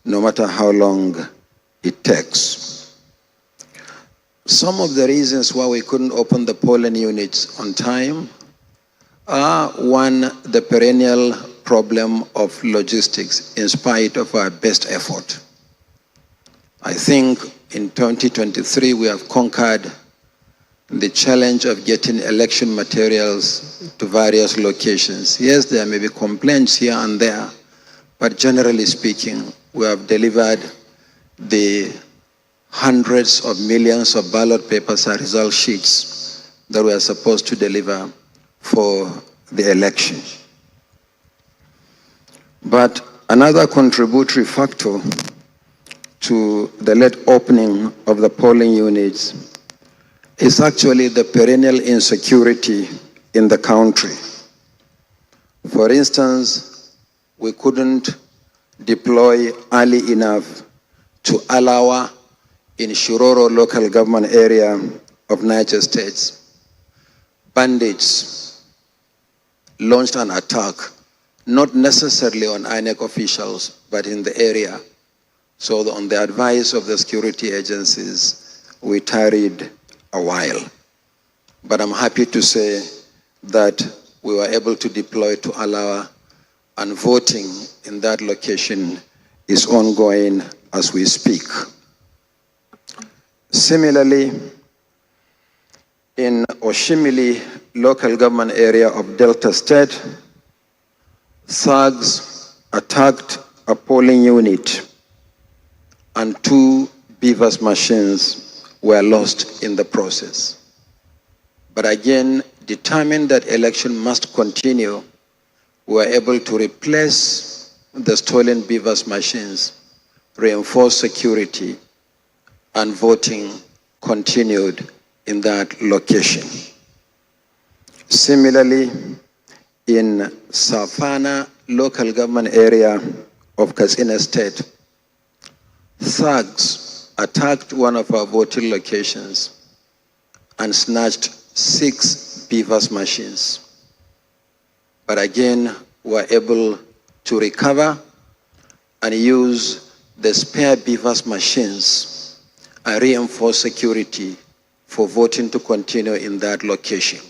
no matter how long it takes. Some of the reasons why we couldn't open the polling units on time are, one, the perennial problem of logistics in spite of our best effort. I think in 2023 we have conquered the challenge of getting election materials to various locations. Yes, there may be complaints here and there, but generally speaking, we have delivered the hundreds of millions of ballot papers and result sheets that we are supposed to deliver for the election. But another contributory factor to the late opening of the polling units is actually the perennial insecurity in the country. For instance, we couldn't deploy early enough to allow in Shiroro local government area of Niger State, bandits launched an attack, not necessarily on INEC officials, but in the area. So on the advice of the security agencies, we tarried a while. But I'm happy to say that we were able to deploy to allow, and voting in that location is ongoing as we speak. Similarly, in Oshimili local government area of Delta State, thugs attacked a polling unit and 2 beavers machines were lost in the process. But again, determined that election must continue, we were able to replace the stolen beavers machines, reinforce security, and voting continued in that location. Similarly, in Safana local government area of Katsina State, thugs attacked one of our voting locations and snatched 6 beavers machines. But again, we were able to recover and use the spare beavers machines and reinforce security for voting to continue in that location.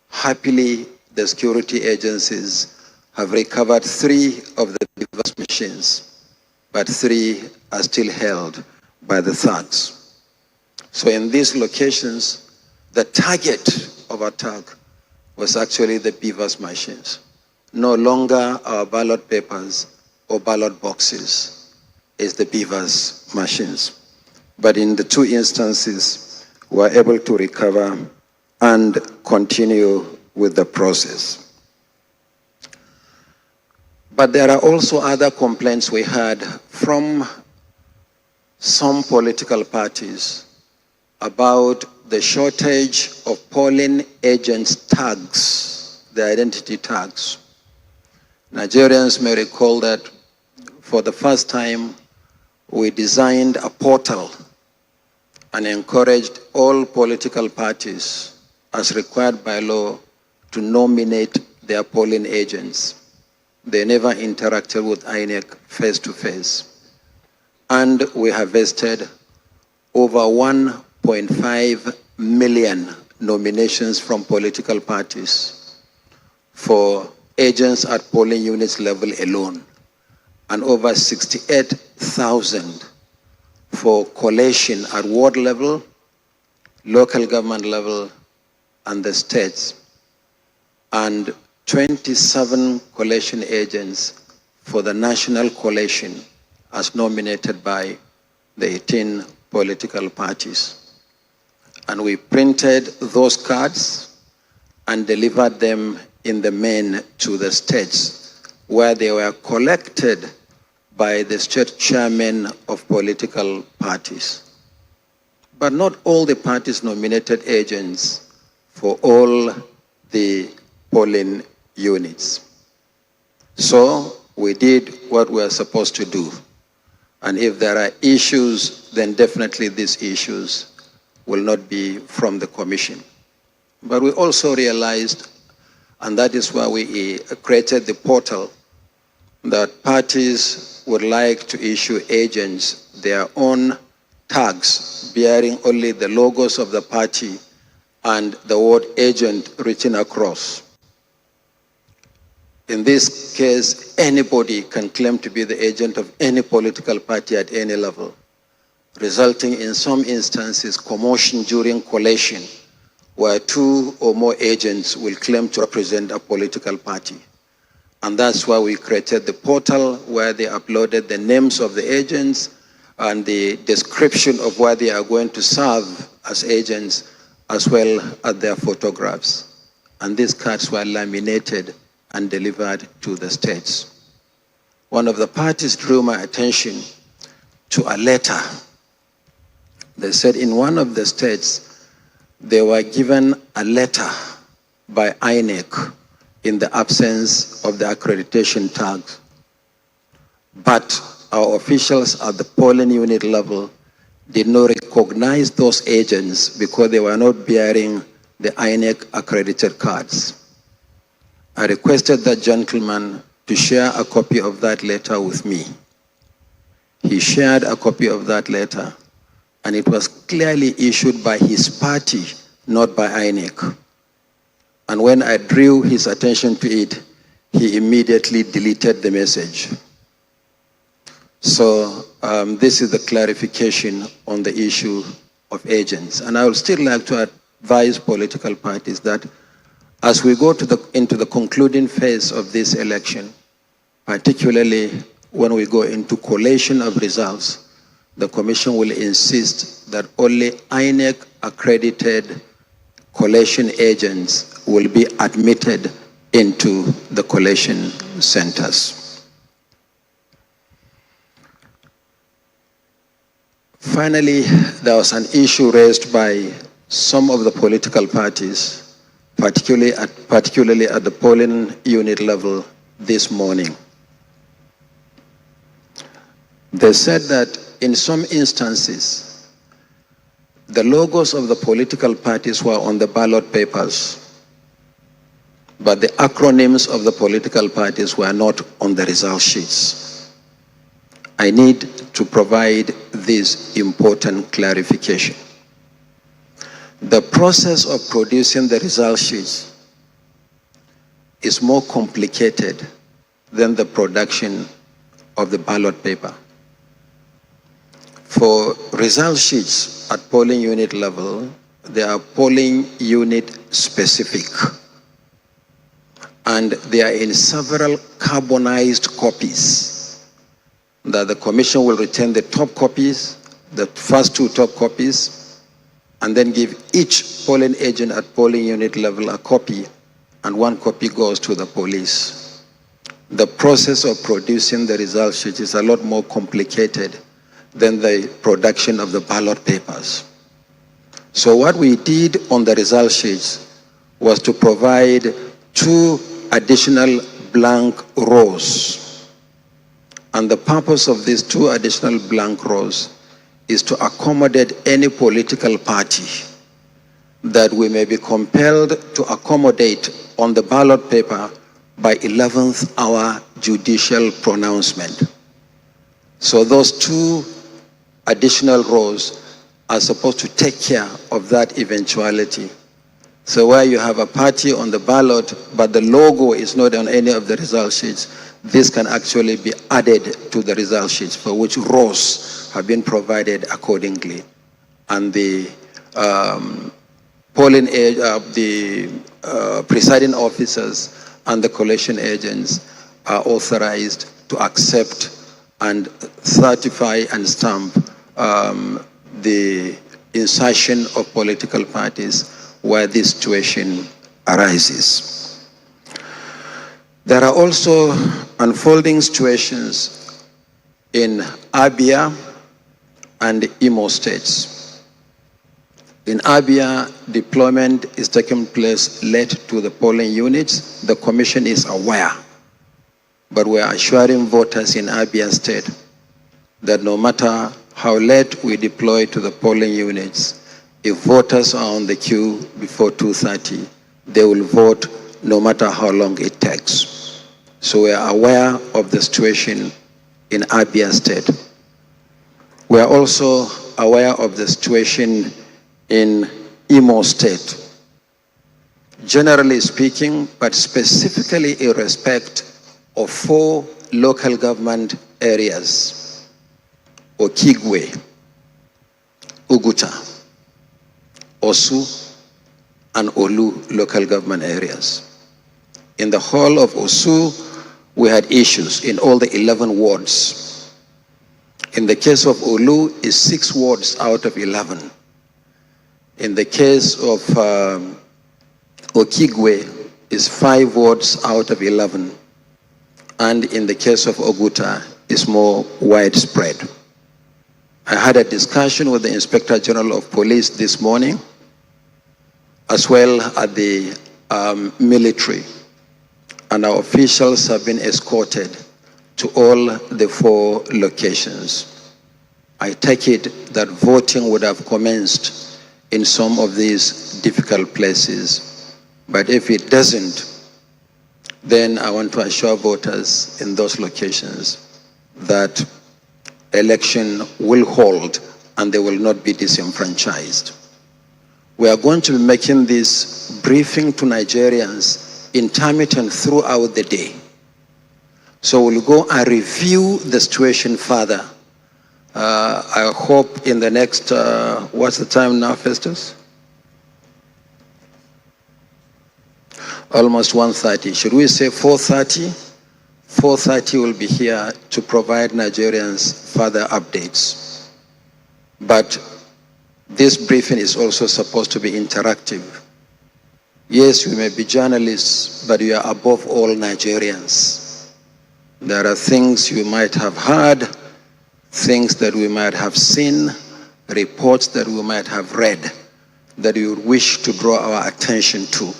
Happily, the security agencies have recovered 3 of the beavers machines, but 3 are still held by the thugs. So in these locations, the target of attack was actually the beavers machines. No longer our ballot papers or ballot boxes is the beavers machines. But in the 2 instances, we were able to recover and continue with the process. But there are also other complaints we had from some political parties about the shortage of polling agents' tags, the identity tags. Nigerians may recall that for the first time, we designed a portal and encouraged all political parties, as required by law, to nominate their polling agents. They never interacted with INEC face-to-face. And we harvested over 1.5 million nominations from political parties for agents at polling units level alone, and over 68,000 for collation at ward level, local government level, and the states, and 27 collation agents for the national collation as nominated by the 18 political parties. And we printed those cards and delivered them in the main to the states, where they were collected by the state chairmen of political parties. But not all the parties nominated agents for all the polling units. So we did what we are supposed to do. And if there are issues, then definitely these issues will not be from the commission. But we also realized, and that is why we created the portal, that parties would like to issue agents their own tags bearing only the logos of the party and the word agent written across. In this case, anybody can claim to be the agent of any political party at any level, resulting in some instances commotion during collation, where 2 or more agents will claim to represent a political party. And that's why we created the portal where they uploaded the names of the agents and the description of where they are going to serve as agents, as well as their photographs. And these cards were laminated and delivered to the states. One of the parties drew my attention to a letter. They said in one of the states, they were given a letter by INEC in the absence of the accreditation tags. But our officials at the polling unit level did not recognize those agents because they were not bearing the INEC accredited cards. I requested that gentleman to share a copy of that letter with me. He shared a copy of that letter, and it was clearly issued by his party, not by INEC. And when I drew his attention to it, he immediately deleted the message. So this is the clarification on the issue of agents. And I would still like to advise political parties that as we go into the concluding phase of this election, particularly when we go into collation of results, the Commission will insist that only INEC accredited collation agents will be admitted into the collation centers. Finally, there was an issue raised by some of the political parties, particularly at the polling unit level this morning. They said that in some instances, the logos of the political parties were on the ballot papers, but the acronyms of the political parties were not on the result sheets. I need to provide this important clarification. The process of producing the result sheets is more complicated than the production of the ballot paper. For result sheets at polling unit level, they are polling unit specific, and they are in several carbonized copies that the Commission will retain the top copies, the first 2 top copies, and then give each polling agent at polling unit level a copy, and 1 copy goes to the police. The process of producing the result sheet is a lot more complicated than the production of the ballot papers. So what we did on the result sheets was to provide 2 additional blank rows. And the purpose of these 2 additional blank rows is to accommodate any political party that we may be compelled to accommodate on the ballot paper by 11th hour judicial pronouncement. So those 2 additional rows are supposed to take care of that eventuality. So where you have a party on the ballot, but the logo is not on any of the result sheets, this can actually be added to the result sheets, for which rows have been provided accordingly. And the presiding officers and the collation agents are authorized to accept and certify and stamp the insertion of political parties where this situation arises. There are also unfolding situations in Abia and Imo states. In Abia, deployment is taking place late to the polling units. The Commission is aware, but we are assuring voters in Abia State that no matter how late we deploy to the polling units, if voters are on the queue before 2:30, they will vote no matter how long it takes. So we are aware of the situation in Abia State. We are also aware of the situation in Imo State. Generally speaking, but specifically in respect of 4 local government areas: Okigwe, Uguta, Osu, and Olu local government areas. In the whole of Osu, we had issues in all the 11 wards. In the case of Olu, it's 6 wards out of 11. In the case of Okigwe, is 5 wards out of 11. And in the case of Oguta, it's more widespread. I had a discussion with the Inspector General of Police this morning, as well as the military, and our officials have been escorted to all the 4 locations. I take it that voting would have commenced in some of these difficult places, but if it doesn't, then I want to assure voters in those locations that election will hold and they will not be disenfranchised. We are going to be making this briefing to Nigerians intermittent throughout the day. So we'll go and review the situation further. I hope in the next, what's the time now, Festus? Almost 1:30. Should we say 4:30? 4:30 will be here to provide Nigerians further updates. But this briefing is also supposed to be interactive. Yes, we may be journalists, but we are above all Nigerians. There are things you might have heard, things that we might have seen, reports that we might have read that we would wish to draw our attention to.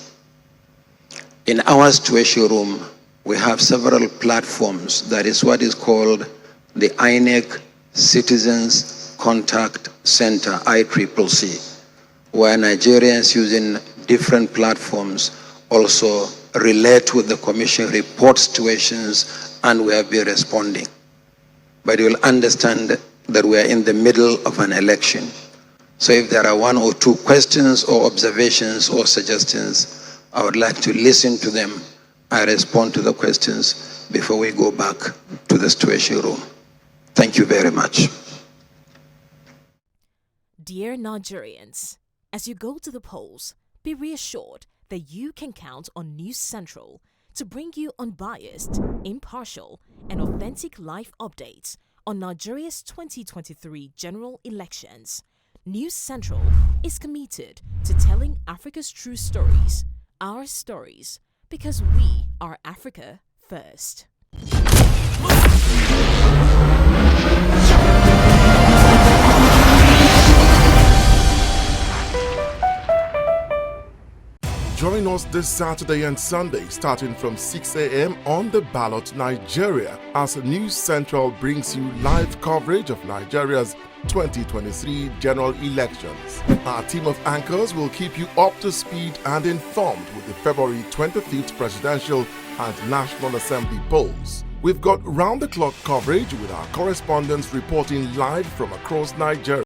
In our situation room, we have several platforms. That is what is called the INEC Citizens Contact Center, ICCC, where Nigerians using different platforms also relate with the Commission, report situations, and we have been responding. But you will understand that we are in the middle of an election. So if there are 1 or 2 questions or observations or suggestions, I would like to listen to them and respond to the questions before we go back to the situation room. Thank you very much. Dear Nigerians, as you go to the polls, be reassured that you can count on News Central to bring you unbiased, impartial, and authentic live updates on Nigeria's 2023 general elections. News Central is committed to telling Africa's true stories, our stories, because we are Africa first. Join us this Saturday and Sunday starting from 6 a.m. on The Ballot Nigeria as News Central brings you live coverage of Nigeria's 2023 general elections. Our team of anchors will keep you up to speed and informed with the February 25th presidential and National Assembly polls. We've got round-the-clock coverage with our correspondents reporting live from across Nigeria.